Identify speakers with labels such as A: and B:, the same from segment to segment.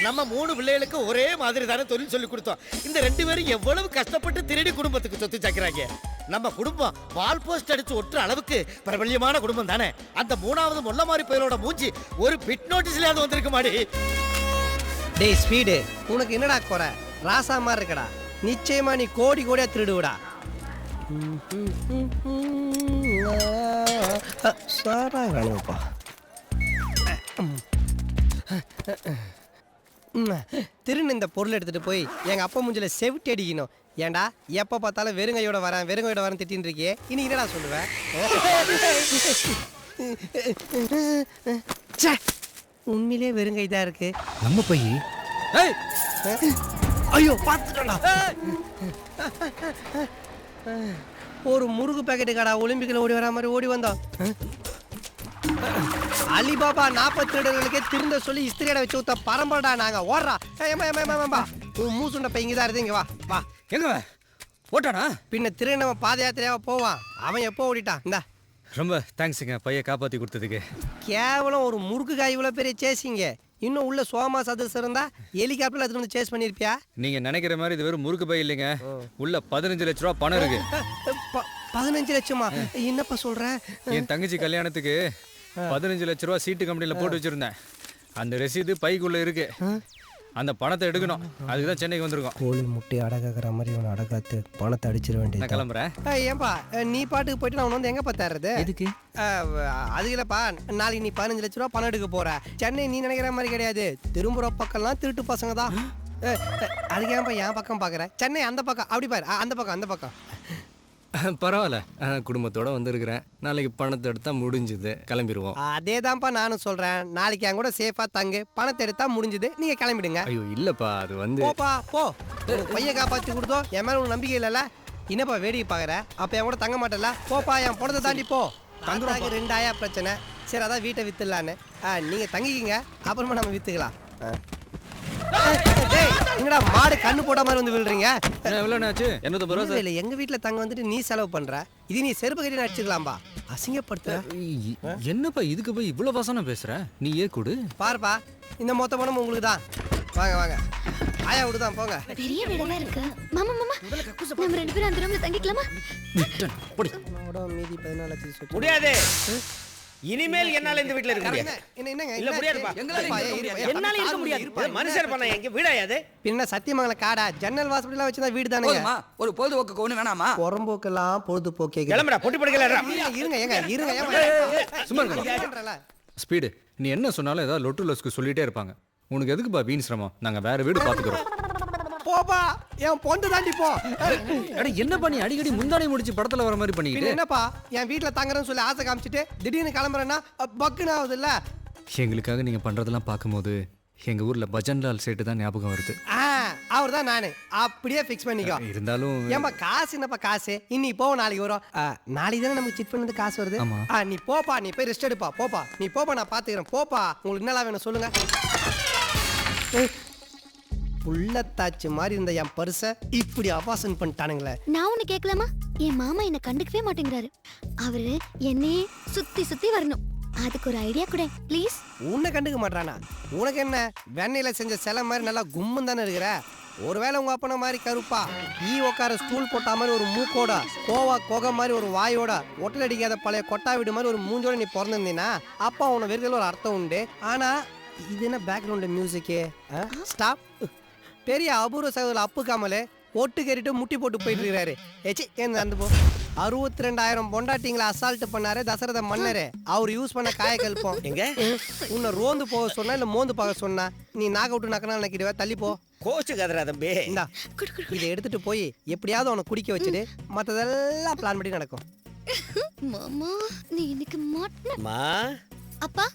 A: நம்ம 3 பிள்ளைகளுக்கு ஒரே மாதிரி தானே தொழில் சொல்லி கொடுத்தோம். இந்த 2 பேரும் எவ்வளவு கஷ்டப்பட்டு திருடி குடும்பத்துக்கு சொத்து சேர்க்கிறாங்க. நம்ம குடும்பம் வால் போஸ்ட் அடிச்சு ஒட்டுற அளவுக்கு பிரபல்யமான குடும்பம் தானே. அந்த 3வது மொல்ல மாதிரி பயலோட மூஞ்சி ஒரு பிட் நோட்டீஸ்லயாவது வந்திருக்க மாடி.
B: டேய் ஸ்பீடு, உனக்கு என்னடா குறை? ராசா மாதிரி இருக்கடா. நிச்சயமா நீ கோடி கோடியா திருடுவடா. சாரா வேணும்ப்பா. திருன்னு இந்த பொருள் எடுத்துட்டு போய் எங்க அப்பா மூஞ்சில செவிட்டு அடிக்கணும். ஏன்டா எப்ப பார்த்தாலும் வெறுங்கையோட வரேன் திட்டின்னு இருக்கியே, இன்னைக்கு என்னடா சொல்லுவேன்? உண்மையிலே வெறுங்கை தான் இருக்கு.
C: நம்ம பையி.
B: ஐயோ பார்த்துட்டா. ஒரு முறுக்கு பாக்கெட்டு கடா ஒலிம்பிக்ல ஓடி வர மாதிரி ஓடி வந்தோம். அலிபாபா 40 திருடர்களுக்கே திருந்த சொல்லி இஸ்திரியோட வச்சு ஊத்த பரம்பரடா நாங்க. ஓடுறா மூசுண்ட பை இங்கதான் இருக்கு. இங்க வா வா.
C: எங்க ஓட்டானா?
B: பின்ன திருநவ பாத யாத்திரையாவ போவான். அவன் எப்போ ஓடிட்டான்? இந்தா.
C: ரொம்ப தேங்க்ஸுங்க பைய காப்பாத்தி கொடுத்ததுக்கு.
B: கேவலம் ஒரு முறுக்கு காய் இவ்வளவு பெரிய சேசிங்க. இன்னும் உள்ள சோமா சதஸ் இருந்தா ஹெலிகாப்டர்ல எடுத்து வந்து சேஸ் பண்ணிருப்பியா?
C: நீங்க நினைக்கிற மாதிரி இது வெறும் முறுக்கு பை இல்லைங்க. உள்ள 15 லட்ச ரூபா பணம் இருக்கு.
B: 15 லட்சமா? என்னப்பா சொல்ற?
C: என் தங்கச்சி கல்யாணத்துக்கு 15 லட்ச ரூபா சீட்டு கம்பெனில போட்டு வச்சிருந்தேன். அந்த ரசீது பைக்குள்ள இருக்கு. அந்த பணத்தை எடுக்கணும். அதுக்கு தான் சென்னைக்கு வந்திருக்கோம்.
B: கோழி முட்டை அடகாக்கிற மாதிரி இவனை அடகாத்து பணத்தை அடிச்சிட வேண்டியது.
C: நான் கிளம்புறேன்.
B: ஏன்பா நீ பாட்டுக்கு போயிட்டு நான் வந்து எங்க பார்த்தாருது?
C: எதுக்கு?
B: அது இல்லப்பா, நாளைக்கு நீ 15 லட்ச ரூபா பணம் எடுக்க போற. சென்னை நீ நினைக்கிற மாதிரி கிடையாது. திரும்புற பக்கம்லாம் திருட்டு பசங்க தான். அதுக்கு ஏன்பா என் பக்கம் பாக்குற? சென்னை அந்த பக்கம். அப்படி பாரு, அந்த பக்கம்.
D: பரவாயில்ல, குடும்பத்தோட வந்திருக்கிறேன். நாளைக்கு பணத்தை எடுத்தா முடிஞ்சுது, கிளம்பிடுவோம்.
B: அதேதான்ப்பா நானும் சொல்றேன். நாளைக்கு என் கூட சேஃபா தங்கு, பணத்தை எடுத்தா முடிஞ்சுது, நீங்க கிளம்பிடுங்க.
D: ஐயோ இல்லப்பா, அது வந்து
B: போப்பா போ. பைய காப்பாத்தி கொடுத்தோம், என் மேல உனக்கு நம்பிக்கை இல்லைல்ல? என்னப்பா வேடிக்கை பாக்குற? அப்ப என் கூட தங்க மாட்டல? போப்பா, என் பணத்தை தாண்டி போ. தங்குறாங்க 2000 பிரச்சனை. சரி, அதான் வீட்டை வித்துடலான்னு. நீங்க தங்கிக்கிங்க, அப்புறமா நம்ம வித்துக்கலாம். என்னடா மாடு கண்ணு போட்ட மாதிரி வந்து விழுறீங்க? இல்ல, எங்க வீட்டுல தங்க வந்துட்டு நீ செலவு பண்ற. இது நீ செருப்பு கட்டி அடிச்சுக்கலாம்பா. அசிங்கப்படுத்துற.
C: என்னப்பா இதுக்கு போய் இவ்வளவு வசனம் பேசுற? நீ ஏன் கூடு
B: பாருப்பா, இந்த மொத்த பணம் உங்களுக்கு தான். வாங்க வாங்க, ஆயா விடுதான் போங்க.
E: பெரிய வீடா இருக்கு. மாமா நம்ம 2 பேரும் அந்த ரூம்ல தங்கிக்கலாமா?
B: மீதி 14 லட்சம்
A: முடியாது. இனிமேல் என்னால இந்த வீட்ல இருக்க முடியாது. இல்ல முடியாதுப்பா. என்னால இருக்க முடியாது. மனுஷர் பண்ண எங்க வீடாயாது?
B: பின்ன சத்தியமங்கல காடா ஜன்னல் வாசப்படிலாம் வச்சுதான் வீடு தானே.
F: ஒரு பொழுதுபோக்கு ஒண்ணு வேணாமா?
B: புறம்போக்கெல்லாம் பொழுதுபோக்கே.
A: கிளம்புடா, பொட்டி படுக்கல.
B: இருங்க
C: சும்மா இருங்க. ஸ்பீடு, நீ என்ன சொன்னாலும் ஏதாவது லொட்டு லொஸ்க்கு சொல்லிட்டே இருப்பாங்க. உனக்கு எதுக்குப்பா வீண் சிரமம்? நாங்க வேற வீடு பாத்துக்கிறோம்.
B: போப்பா, என் பொண்ணு தாண்டி போ.
C: என்னப்பா நீ அடிக்கடி முந்தானை முடிச்சு படத்துல வர மாதிரி பண்ணிக்கிட்டு?
B: என்னப்பா, என் வீட்டுல தங்குறேன்னு சொல்லி ஆசை காமிச்சிட்டு திடீர்னு கிளம்புறேன்னா பக்குன்னு ஆகுது இல்ல?
C: எங்களுக்காக நீங்க பண்றதெல்லாம் பார்க்கும்போது எங்க ஊர்ல பஜன்லால் சேட்டு தான் ஞாபகம் வருது.
B: அவர் தான் நானு. அப்படியே பிக்ஸ் பண்ணிக்கோ.
C: இருந்தாலும்
B: ஏன்பா காசு என்னப்பா காசு? இன்னைக்கு போவோம், நாளைக்கு வரும். நாளைக்கு தானே நமக்கு சிட் பண்ணது காசு வருது. நீ போப்பா, நீ போய் ரெஸ்ட் எடுப்பா. போப்பா நீ போப்பா, நான் பாத்துக்கிறேன். போப்பா, உங்களுக்கு என்னலாம் வேணும் சொல்லுங்க. புள்ளத்தாச்சு மாதிரி இருந்த என் பர்ஸ இப்படி அபாசன் பண்ணிட்டானுங்களே.
E: நான் ஒண்ணு கேட்கலாமா? என் மாமா என்ன கண்டுக்கவே மாட்டேங்கிறாரு. அவரு என்னையே சுத்தி சுத்தி வரணும். அதுக்கு ஒரு ஐடியா கூட ப்ளீஸ்.
B: உன்னை கண்டுக்க மாட்டானா? உனக்கு என்ன, வெண்ணையில செஞ்ச சிலை மாதிரி நல்லா கும்முன்னு தானே இருக்கிற? ஒருவேளை உங்க அப்பன மாதிரி கருப்பா, உட்கார ஸ்டூல் போட்டா மாதிரி ஒரு மூக்கோட, கோவா கொகை மாதிரி ஒரு வாயோட, ஒட்டல் அடிக்காத பழைய கொட்டா வீடு மாதிரி ஒரு மூஞ்சோட நீ பிறந்திருந்தீனா அப்பா உன வெறுதல ஒரு அர்த்தம் உண்டு. ஆனா இது என்ன பேக்ரவுண்ட் மியூசிக்கு? ஸ்டாப். பெரிய அபூர்வ சகோதரர் அப்பு காமலே ஒட்டு கேறிட்டு முட்டி போட்டு போயிட்டு இருக்காரு. அந்த போ 62,000 பொண்டாட்டிங்களை அசால்ட் பண்ணாரு தசரத மன்னரே. அவர் யூஸ் பண்ண காயக்கல்பம் எங்க? உன்னை ரோந்து போக சொன்னா இல்ல மோந்து பார்க்க சொன்னா நீ நாக விட்டு நக்கனா நினைக்கிடுவ. தள்ளி போ.
A: கோச்சு கதறா தம்பி.
B: இந்தா இதை எடுத்துட்டு போய் எப்படியாவது அவனை குடிக்க வச்சுட்டு மத்ததெல்லாம் பிளான் பண்ணி நடக்கும்.
E: மாமா நீ இன்னைக்கு
A: மாட்டமா?
E: அப்பா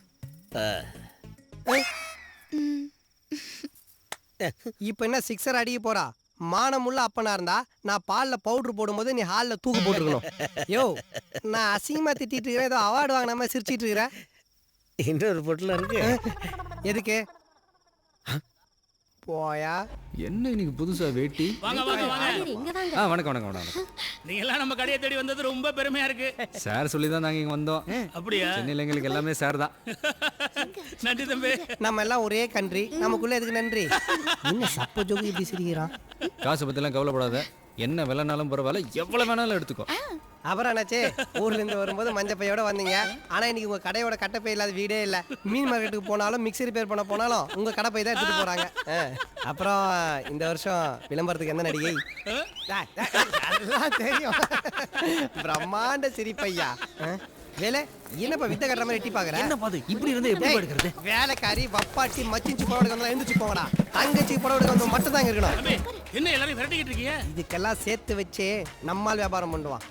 B: இப்ப என்ன சிக்ஸர் அடிக்க போறா? மானமுள்ள அப்பனா இருந்தா நான் பால்ல பவுடர் போடும்போது நீ ஹால்ல தூக்கு போட்டுருக்கணும். யோ, நான் அசிங்கமா திட்டிட்டு இருக்கிறேன், ஏதோ அவார்டு வாங்கினாம சிரிச்சிட்டு இருக்கிறேன்.
A: இன்னொரு பொட்டில் இருக்கு.
B: எதுக்கு? போயா.
C: என்ன இன்னைக்கு புதுசா வேட்டி?
G: வாங்க வாங்க வாங்க.
E: இங்க வாங்க.
C: வணக்கம் வணக்கம் வணக்கம்.
G: நீங்க எல்லாம் நம்ம கடையை தேடி வந்தது ரொம்ப பெருமையா இருக்கு.
C: சார் சொல்லி தான் நாங்கள் இங்கே வந்தோம்.
G: அப்படியா?
C: சென்னையில் எங்களுக்கு எல்லாமே சார் தான்.
G: நன்றி தம்பி.
B: நம்ம எல்லாம் ஒரே கண்ட்ரி, நமக்குள்ள எதுக்கு நன்றி? என்ன சப்ப ஜோக்கு இப்படி சிரிக்கிறான்?
C: காசு பற்றிலாம் கவலைப்படாத. என்ன விலைனாலும் பரவாயில்ல, எவ்வளோ வேணாலும் எடுத்துக்கோ.
B: அப்புறம் என்னாச்சு, ஊர்ல இருந்து வரும்போது மஞ்சள் பையோட வந்தீங்க. ஆனா இன்னைக்கு உங்க கடையோட கட்டப்பை இல்லாத வீடே இல்ல. மீன் மார்க்கெட்டுக்கு போனாலும் மிக்ஸி ரிப்பேர் பண்ண போனாலும் உங்க கடப்பை தான் எடுத்துட்டு போறாங்க. அப்புறம் இந்த வருஷம் விளம்பரத்துக்கு எந்த நடிகை? அதெல்லாம் தெரியும். பிரம்மாண்ட சிரிப்பையா. வேலை என்னப்பா வித்த கட்டுற மாதிரி எட்டி பாக்குற?
F: என்ன பாது இப்படி இருந்து எப்படி எடுக்கிறது?
B: வேலைக்காரி வப்பாட்டி மச்சிச்சு புடவை எடுக்க எழுந்துச்சு போங்கடா. தங்கச்சி புடவை எடுக்க வந்து மட்டும் தான் இருக்கணும்.
G: தம்பி என்ன எல்லாரும் விரட்டிக்கிட்டு இருக்கீங்க?
B: இதுக்கெல்லாம் சேர்த்து வச்சு நம்மால் வியாபாரம் பண்ணுவான்.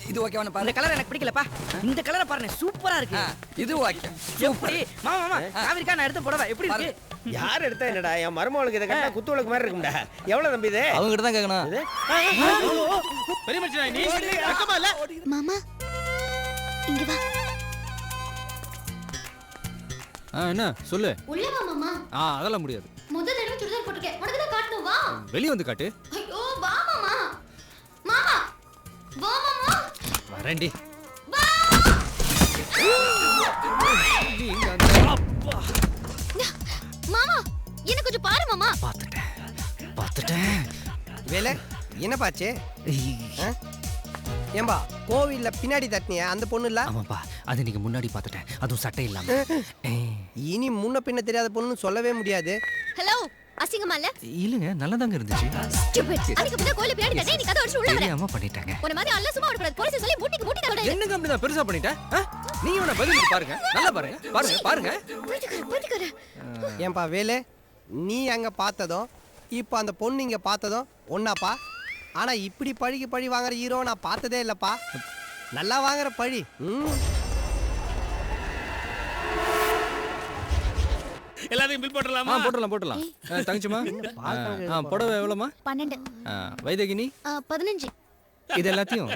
F: இது ஓகேவான பாரு. இந்த கலர் எனக்கு பிடிக்கலப்பா. இந்த கலரை பாருங்க, சூப்பரா இருக்கு. இது ஓகே. எப்படி மாமா மாமா காவிரிக்கா நான் எடுத்த புடவை எப்படி இருக்கு?
B: யார் எடுத்தா என்னடா? என் மருமகளுக்கு இதை கட்டா குத்துவளுக்கு மாதிரி இருக்கும்டா. எவ்வளவு தம்பி இது?
F: அவங்க கிட்ட தான் கேட்கணும்.
G: பெரிய மனுஷனா நீ?
A: அக்கமா இல்ல
E: மாமா இங்க வா.
C: என்ன சொல்லு.
E: உள்ள வா மாமா.
C: அதெல்லாம் முடியாது.
E: முதல் தடவை சுடிதார் போட்டுக்க. உனக்கு தான் காட்டணும் வா.
C: வெளியே வந்து காட்டு.
E: ஐயோ வா மாமா. மாமா வா மாமா.
C: வரேன்டி.
E: வா. மாமா என்ன கொஞ்சம் பாரு மாமா.
F: பார்த்துட்டேன்.
B: வேலை என்னப்பாச்சு? ஏம்பா கோவில்ல பின்னாடி தட்டினியா அந்த பொண்ணு இல்ல?
F: ஆமாப்பா, அது நீங்க முன்னாடி பார்த்துட்டேன். அதுவும் சட்டை இல்லாம.
B: இனி முன்ன பின்ன தெரியாத பொண்ணுன்னு சொல்லவே முடியாது.
E: ஹலோ அசிங்கமா இல்ல?
F: இல்லங்க நல்லதாங்க இருந்துச்சு.
E: ஸ்டூபிட். அதுக்கு பதிலா கோயில பின்னாடி தட்டி நீ கதை அடிச்சு உள்ள வர.
F: தெரியாம பண்ணிட்டாங்க.
E: உன மாதிரி அல்ல சும்மா விடக்கூடாது. போலீஸ் சொல்லி மூட்டிக்கு மூட்டி தரடா.
C: என்னங்க அப்படி தான் பெருசா பண்ணிட்டேன்? நீங்க வேணா பதில் பாருங்க. நல்லா பாருங்க. பாருங்க பாருங்க.
E: போயிட்டுக்கற.
B: ஏன்பா வேலை நீ அங்க பார்த்ததும் இப்போ அந்த பொண்ணு இங்க பார்த்ததும் ஒன்னாப்பா? ஆனா இப்படி பழிக்கு பழி வாங்குற ஹீரோ நான் பார்த்ததே இல்லப்பா. நல்லா வாங்குற பழி.
G: எல்லாத்தையும் பில் போட்டுடலாமா?
C: போட்டுடலாம். தங்கச்சிமா புடவை எவ்வளோமா?
E: 12.
C: வைதகினி
E: 15.
C: இது எல்லாத்தையும்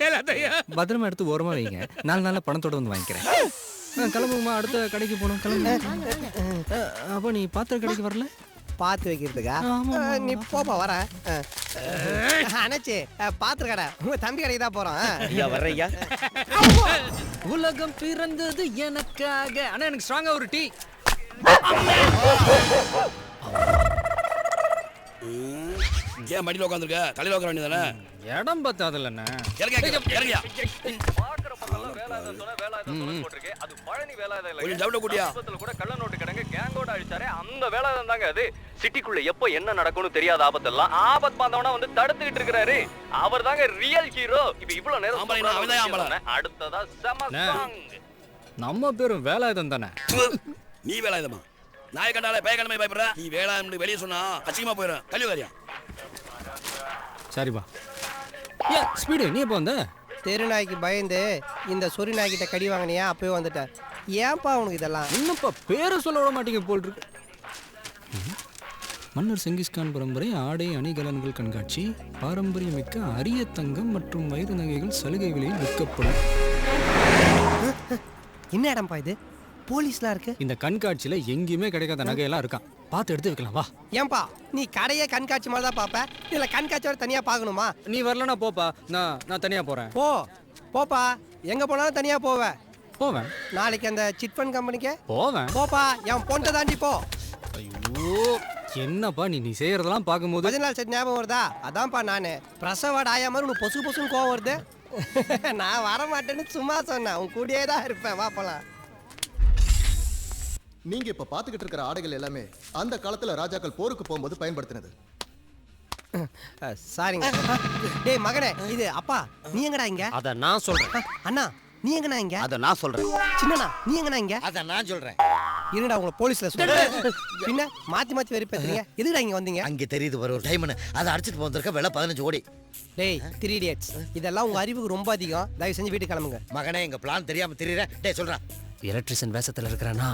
G: எல்லாத்தையும்
C: பத்திரமா எடுத்து ஓரமா வைங்க. 4 நாள்ல பணத்தோட வந்து வாங்கிக்கிறேன். கிளம்புமா, அடுத்த கடைக்கு போகணும். கிளம்பு. அப்போ நீ பாத்திர கடைக்கு வரல?
B: பார்த்து வைக்கிறதுக்கா? நீ போப்பா வர. அணைச்சி பாத்திர கடை உங்க தம்பி கடைக்கு தான் போறோம்.
A: ஐயா வர்றையா.
C: உலகம் பிறந்தது எனக்காக. அண்ணா எனக்கு ஸ்ட்ராங்கா ஒரு டீ.
H: ஏன் மடியில் உட்காந்துருக்க? தலையில் உட்கார வேண்டியதானே?
C: இடம் பத்தாதுல்ல அண்ணா.
H: இறங்கியா கொஞ்சம் ஜவுட கூட்டியா?
I: கூட கள்ள நோட்டு கிடங்க கேங்கோட அழிச்சாரே அந்த வேலை தாங்க அது. சிட்டிக்குள்ள எப்போ என்ன நடக்கும்னு தெரியாத ஆபத்தெல்லாம் ஆபத் பாந்தவனா வந்து தடுத்துக்கிட்டு இருக்காரு. அவர் தாங்க ரியல் ஹீரோ. இப்ப இவ்வளவு நேரம் அடுத்ததா செம சாங்.
C: நம்ம பேரும் வேலாயுதம் தானே.
H: நீ வேலாயுதமா? நாய் கண்டாலே பயக்கிழமை பயப்படுற. நீ வேளாண் வெளியே சொன்னா அசிங்கமா போயிடும். கல்விகாரியா?
C: சரிப்பா. ஸ்பீடு நீ எப்போ வந்த?
B: தெருநாய்க்கு பயந்து இந்த சொறி நாய்கிட்ட கடி வாங்கினியா? அப்பவே வந்துட்டேன். ஏன்பா உனக்கு இதெல்லாம்?
C: இன்னும்ப்பா பேரை சொல்ல விட மாட்டீங்க போல் இருக்கு. மன்னர் செங்கிஸ்கான் பரம்பரை ஆடை அணிகலன்கள் கண்காட்சி. பாரம்பரியமிக்க அரிய தங்கம் மற்றும் வைர நகைகள் சலுகை விலையில் விற்கப்படும்.
B: என்ன இடம்பா இது? போலீஸ்லாம் இருக்கு.
C: இந்த கண்காட்சியில எங்கேயுமே கிடைக்காத நகையெல்லாம் இருக்கான். பார்த்து எடுத்து வைக்கலாம் வா.
B: ஏன்பா நீ கடையே கண்காட்சி மாதிரி தான் பாப்ப? இதுல கண்காட்சியோட தனியா பார்க்கணுமா?
C: நீ வரலனா போப்பா. நான் தனியா போறேன்.
B: போப்பா. எங்க போனாலும் தனியா போவேன். நாளைக்கு அந்த சிட் ஃபண்ட் கம்பெனிக்கு
C: போவேன்.
B: போப்பா. என் பொண்ணை தாண்டி போ.
C: ஐயோ என்னப்பா நீ செய்யறதெல்லாம் பார்க்கும்போது
B: 10 நாள் செட் ஞாபகம் வருதா? அதான்ப்பா நானு பிரசவாட் ஆயா மாதிரி உனக்கு பொசு பொசுன்னு கோவம் வருது. நான் வர மாட்டேன்னு சும்மா சொன்னேன். உன் கூடயே தான் இருப்பேன். வா போலாம்.
J: நீங்க இப்ப பாத்துக்கிட்டு இருக்கிற ஆடைகள் எல்லாமே அந்த காலத்துல ராஜாக்கள் போருக்கு போகும்போது பயன்படுத்தினது.
B: சாரிங்க. டேய் மகனே, இது அப்பா நீ எங்கடா இங்க?
A: அத நான் சொல்றேன்.
B: அண்ணா நீ எங்கடா இங்க?
A: அத நான் சொல்றேன்.
B: சின்னண்ணா நீ எங்கடா இங்க?
A: அத நான் சொல்றேன்.
B: இருடா உங்களை போலீஸ்ல சொல்றேன். பின்ன மாத்தி வெறுப்பேத்துறீங்க. எதுக்குடா இங்க வந்தீங்க?
A: அங்க தெரியுது ஒரு டைமண்ட். அத அடிச்சிட்டு போந்திருக்க விலை 15 கோடி.
B: டேய் 3 idiots, இதெல்லாம் உங்க அறிவுக்கு ரொம்ப அதிகம். தயவு செஞ்சு வீட்டுக்கு கிளம்புங்க.
A: மகனே எங்க பிளான் தெரியாம தெரியற. டேய் சொல்றா.
B: எலக்ட்ரிஷியன் வேஷத்துல இருக்கிறானா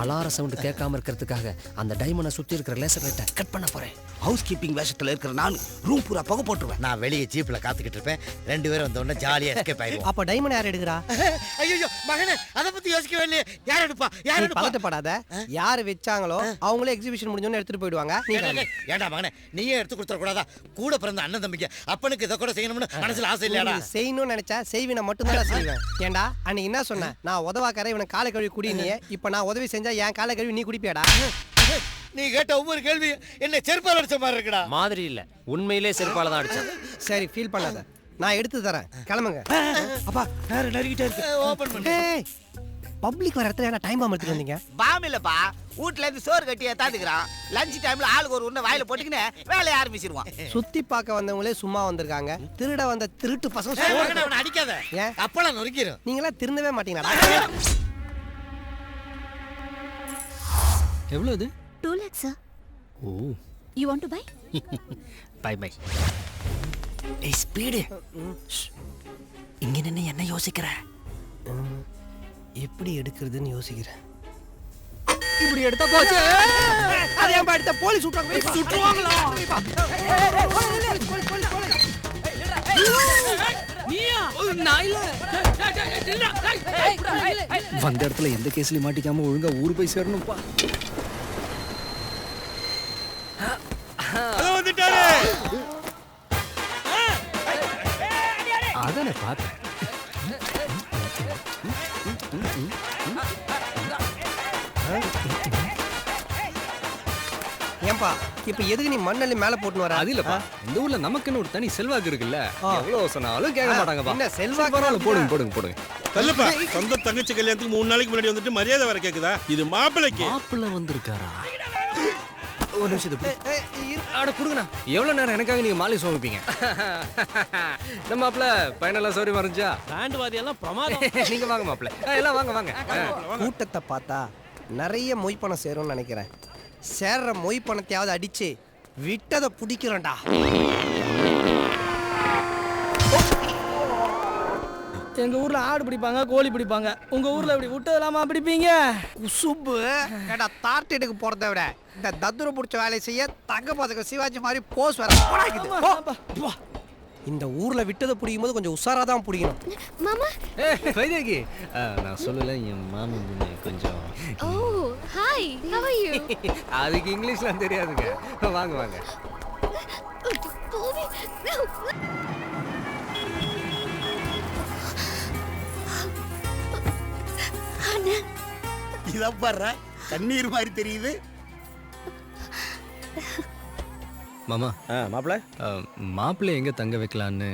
B: அலார சவுண்ட் கேட்காம இருக்கிறதுக்காக அந்த டைமண்டை சுத்தி இருக்கிற லேசர் லைட்டை கட் பண்ண போறேன்.
A: ஹவுஸ் கீப்பிங் வேஷத்துல இருக்கிற நான் ரூம் பூரா புகை போட்டுருவேன். நான் வெளியே ஜீப்ல காத்துக்கிட்டு இருப்பேன். 2 பேரும் வந்த உடனே ஜாலியா எஸ்கேப் ஆயிடுவோம்.
B: அப்ப டைமண்ட் யார் எடுக்கிறா?
A: ஐயோ மகனே, அத பத்தி யோசிக்கவே இல்லையே. யார் எடுப்பா? யார் எடுப்பா?
B: பதட்டப்படாத. யார் வச்சாங்களோ அவங்களே எக்ஸிபிஷன் முடிஞ்சோன்னு எடுத்துட்டு போயிடுவாங்க.
A: ஏண்டா மகனே, நீயே எடுத்து கொடுத்துட கூடாதா? கூட பிறந்த அண்ணன் தம்பிக்கு அப்பனுக்கு இதை கூட செய்யணும்னு மனசுல ஆசை இல்லையாடா?
B: செய்யணும்னு நினைச்சா செய்வினை மட்டும் தான் செய்வேன். ஏண்டா அன்னைக்கு என்ன சொன்னேன்? நான் உதவாக்கற இவனை காலை கழுவி குடி. நீ இப்ப நான் உதவி செஞ்சா என் காலை கழுவி நீ குடிப்பியாடா?
A: நீ கேட்ட ஒவ்வொரு கேள்வி என்ன செருப்பால அடிச்ச மாதிரி இருக்குடா.
D: மாதிரி இல்ல, உண்மையிலே செருப்பால தான் அடிச்சான்.
B: சரி ஃபீல் பண்ணாத, நான் எடுத்து தரேன். கிளம்புங்க.
A: அப்பா வேற நறுக்கிட்டே இருக்கு. ஓபன் பண்ணு.
B: பப்ளிக் வர இடத்துல டைம் பாம் எடுத்துட்டு வந்தீங்க?
K: பாம் இல்லப்பா, வீட்ல இருந்து சோறு கட்டி ஏத்தாந்துக்கிறான். லஞ்ச் டைம்ல ஆளுக்கு ஒரு உருண்டை வாயில போட்டுக்கினே வேலையை ஆரம்பிச்சிருவான்.
B: சுத்தி பார்க்க வந்தவங்களே சும்மா வந்திருக்காங்க. திருட வந்த திருட்டு பசங்க
A: அவனை அடிக்காத.
B: ஏன்
A: அப்பளம் நொறுக்கிரும்.
B: நீங்களா திருந்தவே மாட்டீங்களா?
D: எவ்வளவு இது?
E: 2 lakhs sir.
D: ஓ,
E: You want to buy?
D: Bye bye.
F: ஏய் ஸ்பீடு, இங்க நின்னு என்ன யோசிக்கிற?
B: எப்படி எடுக்கிறதுன்னு யோசிக்கிறேன். இப்படி எடுத்தா போச்சு. அதே மாதிரி எடுத்தா போலீஸ் சுட்டுவாங்களா?
F: வந்த இடத்துல எந்த கேஸ்லயும் மாட்டிக்காம ஒழுங்கா ஊர் போய் சேரணும்ப்பா.
D: அதானே பார்த்தேன்.
B: ஏன்பா இப்ப எதுக்கு நீ மண்ணள்ளி மேல போட்டு வர?
D: அது இல்லப்பா, இந்த ஊர்ல நமக்குன்னு ஒரு தனி செல்வாக்கு இருக்குல்ல. எவ்வளவு சொன்னாலும் கேட்க மாட்டாங்கப்பா.
B: என்ன செல்வாக்கு?
D: பரவாயில்ல, போடுங்க போடுங்க போடுங்க.
G: தள்ளுப்பா, சொந்த தங்கச்சி கல்யாணத்துக்கு 3 நாளைக்கு முன்னாடி வந்துட்டு மரியாதை வர கேக்குதா? இது மாப்பிள்ளைக்கு.
D: மாப்பிள்ளை வந்திருக்காரா? ஒரு நிமிஷம் அட கொடுங்கண்ணா. எவ்வளவு நேரம் எனக்காக நீங்க மாலை சுமப்பீங்க? நம்ம மாப்பிள்ள பையனெல்லாம் சௌரியமா இருந்துச்சா?
C: பேண்ட் வாதியெல்லாம் பிரமாதம்.
D: நீங்க வாங்க மாப்பிள்ள, எல்லாம் வாங்க வாங்க.
B: கூட்டத்தை பார்த்தா நிறைய மொய் பணம் சேரும்னு நினைக்கிறேன். சேர்ற மொய் பணத்தையாவது அடிச்சு விட்டதை பிடிக்கிறோம்டா.
F: எங்க ஊர்ல ஆடு பிடிப்பாங்க, கோழி பிடிப்பாங்க. உங்க ஊர்ல இப்படி விட்டதெல்லாமா பிடிப்பீங்க?
B: குசும்பு ஏடா தார்டேட்டுக்கு போறதை விட இந்த தத்துர பிடிச்ச வேலையை செய்ய தங்க பதக்க சிவாஜி மாதிரி போஸ் வர போடாக்குது. இந்த ஊர்ல விட்டதை பிடிக்கும் போது கொஞ்சம் உஷாரா தான் பிடிக்கணும்.
E: மாமா.
D: வைதேகி, நான் சொல்லல, என் மாமன் கொஞ்சம்.
E: Oh, hi. How are you?
D: அதுக்கு இங்கிலீஷ்லாம் தெரியாதுங்க. வாங்க வாங்க.
E: போவி. அண்ணா,
A: இத பாரு, தண்ணீர் மாதிரி தெரியுது.
D: மாமா,
L: மாப்பிள்ள,
D: மாப்பிள்ளை எங்க தங்க வைக்கலான்னு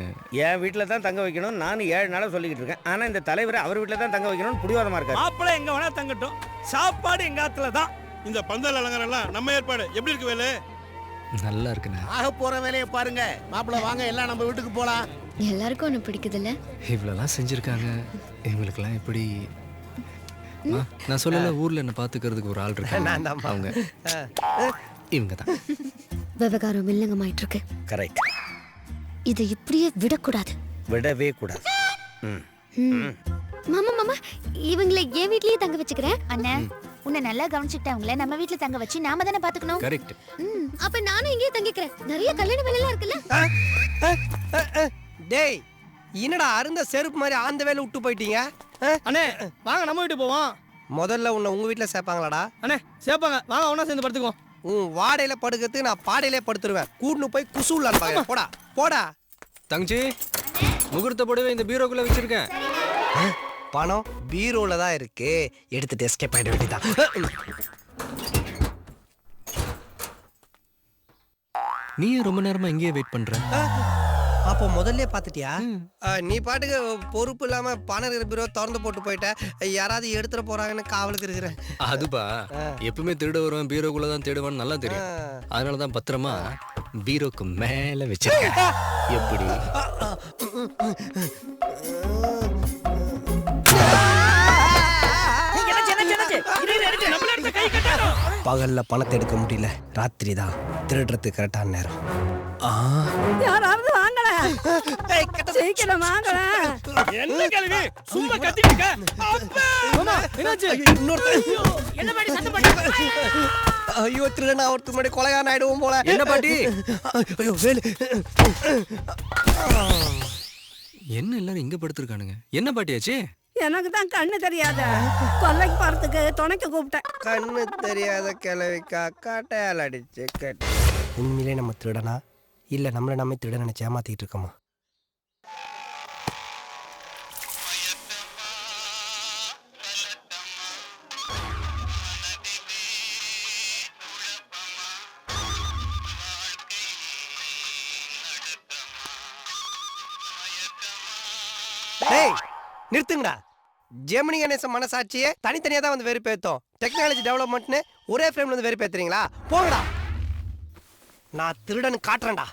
L: என் வீட்டில் தான் தங்க வைக்கணும் நான் 7 நாளாக சொல்லிக்கிட்டு இருக்கேன். ஆனால் இந்த தலைவர் அவர் வீட்டில் தான் தங்க வைக்கணும்னு பிடிவாதமாக இருக்காரு.
G: மாப்பிள்ளை எங்க வேணா தங்கட்டும், சாப்பாடு எங்க ஆத்துல தான். இந்த பந்தல் அலங்காரம் எல்லாம் நம்ம ஏற்பாடு. எப்படி இருக்கு வேலை?
D: நல்லா இருக்குண்ணே.
A: ஆக போற வேலையை பாருங்க. மாப்பிள்ள வாங்க, எல்லாம் நம்ம வீட்டுக்கு போலாம்.
E: எல்லாருக்கும் ஒண்ணு பிடிக்குதுல்ல?
D: இவ்வளோலாம் செஞ்சிருக்காங்க, இவங்களுக்கெல்லாம் எப்படி? நான் சொல்லல, ஊர்ல என்ன பாத்துக்கிறதுக்கு ஒரு ஆள் இருக்காங்க. அவங்க இவங்க தான்.
E: விவகாரம் வில்லங்கமாயிட்டு இருக்கு.
L: கரெக்ட்.
E: இதை இப்படியே விடக்கூடாது.
L: விடவே கூடாது.
E: மாமா மாமா, இவங்களை என் வீட்லயே தங்க வச்சுக்கிறேன்.
M: அண்ணா, உன்னை நல்லா கவனிச்சுக்கிட்டவங்கள நம்ம வீட்ல தங்க வச்சு நாம தானே பாத்துக்கணும்.
D: கரெக்ட்.
E: அப்ப நானும் இங்கேயே தங்கிக்கிறேன். நிறைய கல்யாண வேலைலாம் இருக்குல்ல.
B: டேய், என்னடா அருந்த செருப்பு மாதிரி அந்த வேலை விட்டு போயிட்டீங்க?
F: அண்ணே வாங்க நம்ம வீட்டுக்கு போவோம்.
B: முதல்ல உன்னை உங்க வீட்டுல சேர்ப்பாங்களாடா?
F: அண்ணே சேர்ப்பாங்க, வாங்க ஒண்ணா சேர்ந்து படுத்துக்குவோம்.
B: உன் வாடையில படுக்கிறதுக்கு நான் பாடையிலே படுத்துருவேன். கூட்டுன்னு போய் குசூலான்னு பாக்க. போடா போடா.
D: தங்கச்சி, முகூர்த்த புடவை இந்த பீரோக்குள்ள வச்சிருக்கேன்.
B: பணம் பீரோல தான் இருக்கு, எடுத்துட்டு எஸ்கேப் ஆயிட வேண்டியதான்.
D: நீ ரொம்ப நேரமா இங்கேயே வெயிட் பண்ற.
B: அப்போ முதல்ல பாத்துட்டியா? நீ பாட்டுக்கு பொறுப்பு இல்லாம பணம் இருக்கிற பீரோ திறந்து போட்டு போயிட்ட. யாராவது எடுத்துட போறாங்கன்னு காவலுக்கு இருக்கிறேன்.
D: அதுபா, எப்பவுமே திருட வருவேன், பீரோக்குள்ள தான் தேடுவான்னு நல்லா தெரியும். அதனாலதான் பத்திரமா பீரோக்கு மேல வச்சிருக்கேன். எப்படி?
B: பகல்ல பணத்தை எடுக்க முடியல, ராத்திரி தான் திருடுறதுக்கு கரெக்டான நேரம்.
F: யாராவது வாங்கல.
N: சீக்கிரம் வாங்கடா.
G: என்ன கிழவி சும்மா கத்திட்டு இருக்க?
B: மாமா என்னாச்சு?
F: என்ன பாட்டி சத்தம் போட்ட?
B: ஐயோ திருடனா ஒருத்தர் முன்னாடி கொலைகாரன் ஆயிடுவோம் போல.
D: என்ன பாட்டி?
B: ஐயோ வேலு.
D: என்ன எல்லாரும் இங்க படுத்துருக்கானுங்க? என்ன பாட்டியாச்சு?
N: எனக்கு தான் கண்ணு தெரியாத கொல்லைக்கு போறதுக்கு துணைக்கு கூப்பிட்டேன்.
B: கண்ணு தெரியாத கிழவிக்கா காட்டையால் அடிச்சு கேட்டு. உண்மையிலே நம்ம திருடனா இல்ல நம்மள நம்ம திருட நினைச்சு ஏமாத்திட்டு இருக்கோமா? நிறுத்துங்கடா. ஜெமினி கணேசன் மனசாட்சியே தனித்தனியா தான் வந்து வெறுப்பேத்தோம். டெக்னாலஜி டெவலப்மெண்ட்னு ஒரே ஃப்ரேம்ல வந்து வெறுப்பேத்துறீங்களா? போங்கடா. நான் திருடன் காட்டுறேன்டா.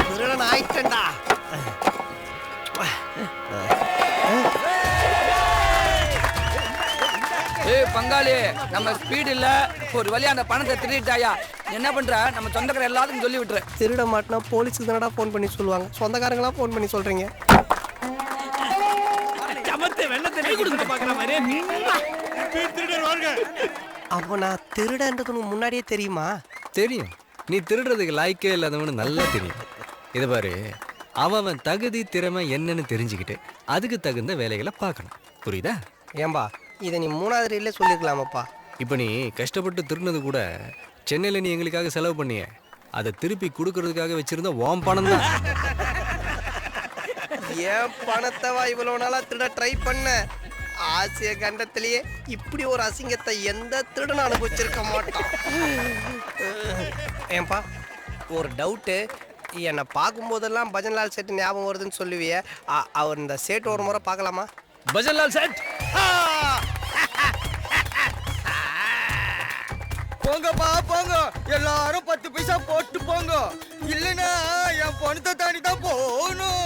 B: திருடன் ஆயிட்டேன்டா.
F: ஏய் பங்காளி, நம்ம ஸ்பீட் இல்ல, ஒரு வழியா அந்த பணத்தை திருடிட்டாயா. என்ன பண்ற? நம்ம சொந்தக்கார எல்லாத்துக்கும் சொல்லி விட்டுரு.
B: திருட மாட்டினா போலீஸுக்கு தானடா ஃபோன் பண்ணி சொல்லுவாங்க. சொந்தக்காரங்களா ஃபோன் பண்ணி சொல்றீங்க.
G: சமத்து வெள்ளத்தை கை கொடுக்க பாக்குற மாதிரி திருடர் வாங்க.
B: அப்போ நான் திருடன்றது உனக்கு முன்னாடியே தெரியுமா?
D: தெரியும். நீ திருடுறதுக்கு லாய்க்கே இல்லாதவனு நல்லா தெரியும். இதை பாரு, அவன் தகுதி திறமை என்னன்னு தெரிஞ்சுக்கிட்டு அதுக்கு தகுந்த வேலைகளை பார்க்கணும். புரியுதா?
B: ஏம்பா இதை நீ 3வது ரீல்ல சொல்லிருக்கலாமப்பா.
D: இப்போ நீ கஷ்டப்பட்டு திருடினது கூட சென்னையில் நீ எங்களுக்காக செலவு பண்ணிய, அதை திருப்பி கொடுக்கறதுக்காக வச்சிருந்த உன் பணம் தான்.
B: ஏன் பணத்தவா இவ்வளவு நாளா திருட ட்ரை பண்ண? ஆசிய கண்டத்திலேயே இப்படி ஒரு அசிங்கத்தை எந்த திருடனும் அனுபவிச்சிருக்க மாட்டான். ஏன்பா ஒரு டவுட்டு, என்னை பார்க்கும்போதெல்லாம் பஜன்லால் சேட்டு ஞாபகம் வருதுன்னு சொல்லுவிய. அவர் இந்த சேட்டு ஒரு முறை பார்க்கலாமா?
D: பஜன்லால் சேட்
A: போங்கப்பா போங்க, எல்லாரும் 10 பைசா போட்டு போங்க, இல்லைன்னா என் பணத்தை தாண்டி தான் போகணும்.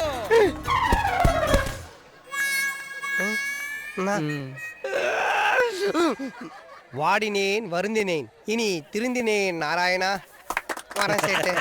B: வாடினேன் வருந்தினேன் இனி திருந்தினேன் நாராயணா. வரேன் சேட்டு.